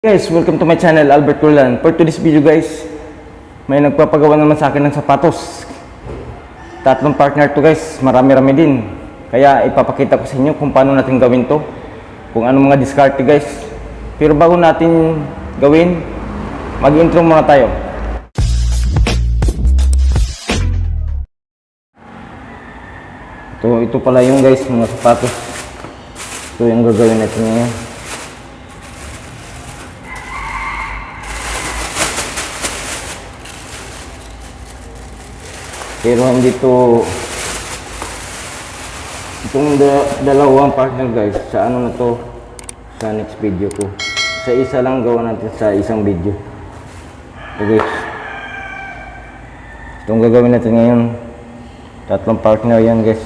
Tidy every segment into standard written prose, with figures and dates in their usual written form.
Guys, welcome to my channel, Albert. For today's video guys, may nagpapagawa naman sa akin ng sapatos. Tatlong partner to guys, marami-rami din. Kaya ipapakita ko sa inyo kung paano natin gawin to. Kung anong mga diskarte guys. Pero bago natin gawin, mag-intro muna tayo. Ito pala yung guys, mga sapatos. Ito yung gagawin natin ngayon. Pero hindi to itong dalawang partner guys, sa ano na to, sa next video ko. Sa isa lang gawa natin sa isang video. So guys, itong gagawin natin ngayon, tatlong partner yan guys.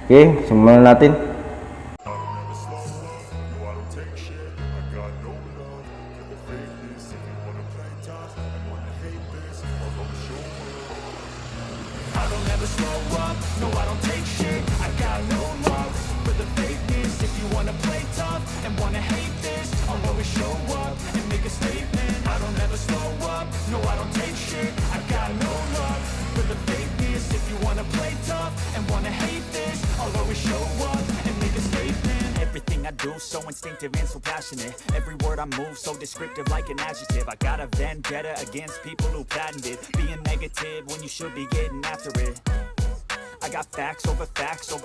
Okay, simulan natin. So instinctive and so passionate. Every word I move so descriptive like an adjective. I got a vendetta against people who patented being negative when you should be getting after it. I got facts over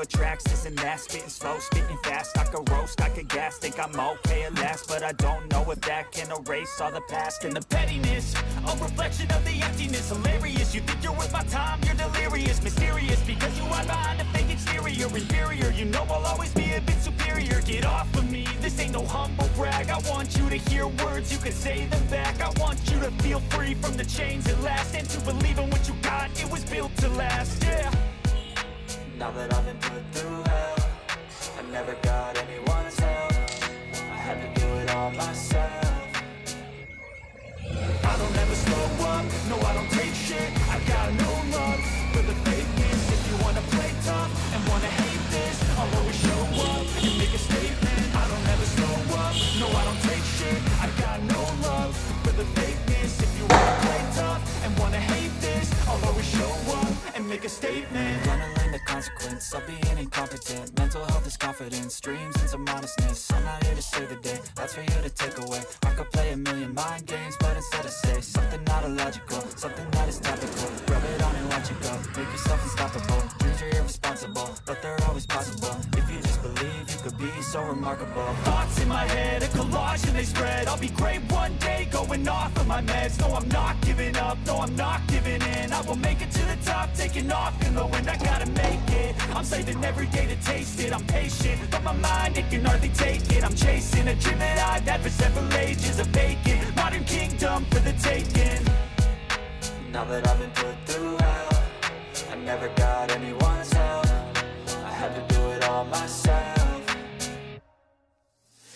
tracks, this and that, spitting slow, spitting fast. I could roast, I could gas, think I'm okay at last, but I don't know if that can erase all the past and the pettiness. A reflection of the emptiness, hilarious. You think you're worth my time, you're delirious, mysterious, because you are behind a fake exterior, inferior. You know I'll always be a bit superior. Get off of me, this ain't no humble brag. I want you to hear words, you can say them back. I want you to feel free from the chains at last, and to believe in what you got, it was built to last, yeah. Now that I've been put through hell, I never got anyone's help. I had to do it all myself. I don't ever slow up, no I don't take shit. I got no love for the fakeness. If you wanna play tough and wanna hate this, I'll always show up and make a statement. I don't ever slow up, no I don't take shit. I got no love for the fakeness. If you wanna play tough and wanna hate this, I'll always show up and make a statement. Consequence of being incompetent. Mental health is confidence, dreams and some honestness. I'm not here to save the day, that's for you to take away. I could play a million mind games, but instead I say something not illogical, something that is topical. Rub it on and watch it go, make yourself unstoppable. Dreams are irresponsible, but they're always possible. If you just believe, you could be so remarkable. Thoughts in my head, a collage and they spread. I'll be great one day, going off of my meds. No, I'm not giving up, no, I'm not giving in. I will make it to the top, taking off in the wind. I gotta make it, I'm saving every day to taste it. I'm patient, but my mind, it can hardly take it. I'm chasing a dream that I've had for several ages. A vacant, modern kingdom for the taking. Now that I've been put through hell, I never got anyone's help. I had to do it all myself.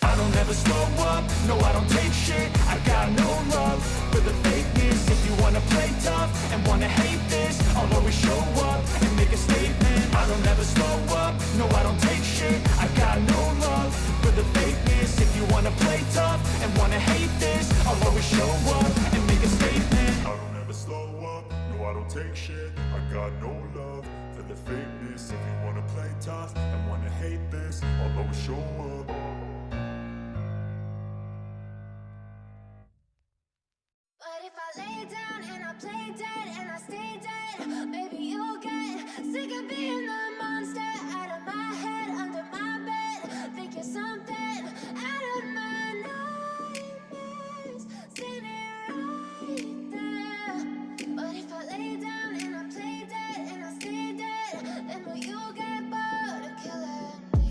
I don't ever slow up, no I don't take shit. I got no love for the fakeness. If you wanna play tough and wanna hate this, I'll always show up and make a statement. I don't ever slow up, no I don't take shit. I got no love for the fakeness. If you wanna play tough and wanna hate this, I'll always show up and make a statement. I don't ever slow up, no I don't take shit. I got no love for the fakeness. If you wanna play tough and wanna hate this, I'll always show up. But if I lay down and I play dead and I stay dead, maybe you'll get sick of being the monster out of my head, under my bed. Think you're something out of my nightmares, standing right there. But if I lay down and I play dead and I stay dead, then will you get bored of killing me?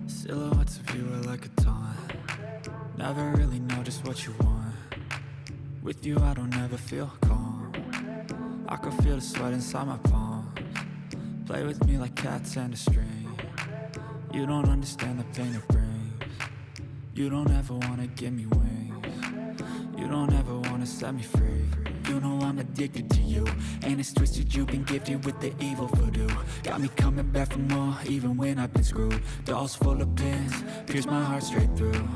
Silhouettes of you are like a taunt. Never really know just what you want. With you I don't ever feel calm. I can feel the sweat inside my palms. Play with me like cats and a string. You don't understand the pain it brings. You don't ever wanna give me wings. You don't ever wanna set me free. You know I'm addicted to you, and it's twisted, you've been gifted with the evil voodoo. Got me coming back for more, even when I've been screwed. Dolls full of pins, pierce my heart straight through.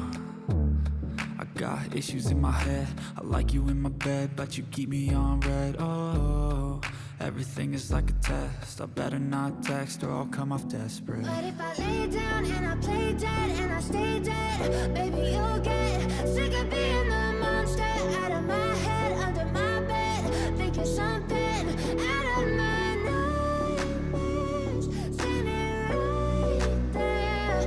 got issues in my head. I like you in my bed, but you keep me on red. Oh, everything is like a test. I better not text or I'll come off desperate. But if I lay down and I play dead and I stay dead, baby, you'll get sick of being the monster out of my head, under my bed. Think you're something out of my nightmares, standing right there.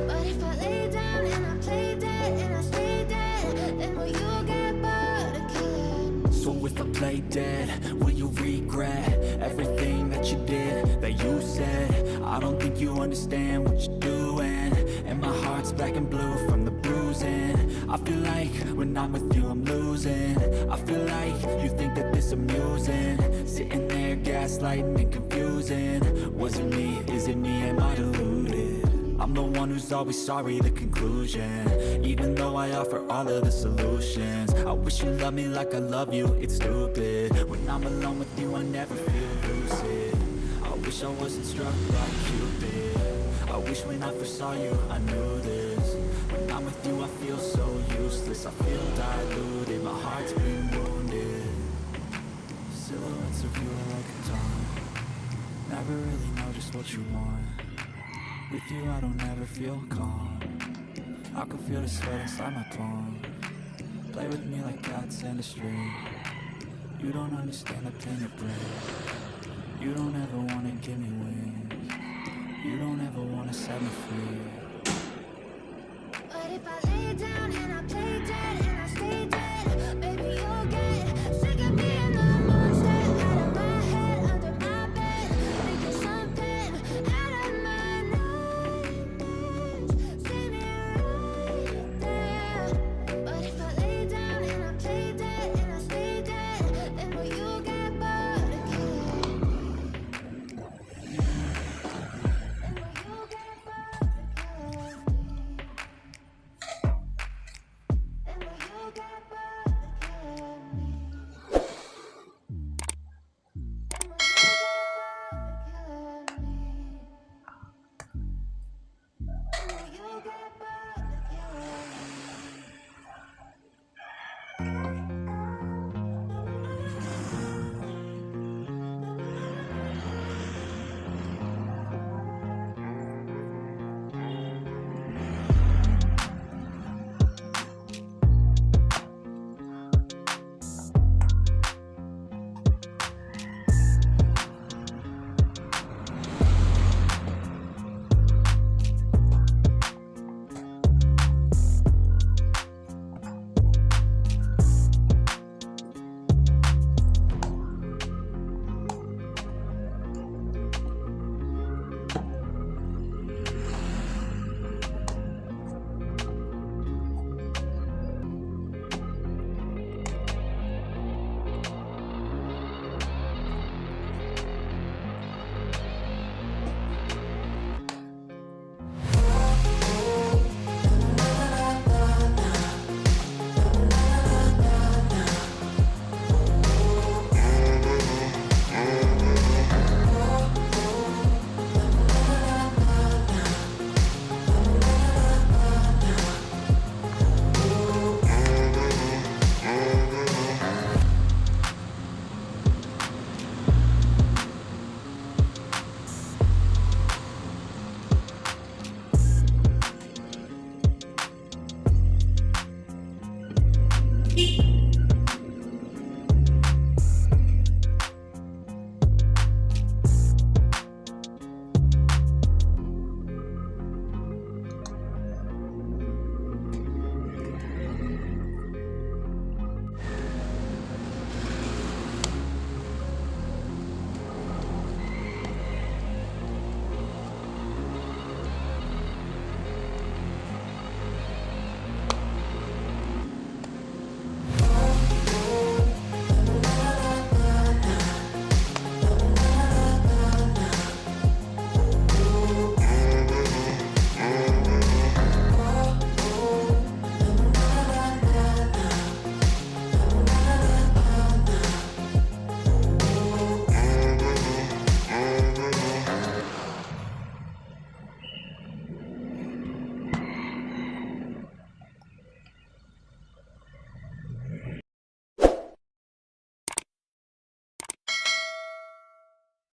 But if I lay down and I play dead and I stay dead, then will you get bored of killing? So if I play dead, will you regret everything that you did, that you said? I don't think you understand what you're doing, and my heart's black and blue from the bruising. I feel like when I'm with you I'm losing. I feel like you think that this amusing, sitting there gaslighting and confusing. Was it me? Is it me? Am I deluded? I'm the one who's always sorry, the conclusion. Even though I offer all of the solutions, I wish you loved me like I love you, it's stupid. When I'm alone with you I never feel lucid. I wish I wasn't struck by Cupid. I wish when I first saw you I knew this. When I'm with you I feel so useless, I feel diluted, my heart's been wounded. Silhouettes of you are like a taunt. Never really know just what you want. With you I don't ever feel calm. I can feel the sweat inside my palm. Play with me like cats and a string. You don't understand the pain it brings. You don't ever wanna give me wings. You don't ever wanna set me free. But if I lay down and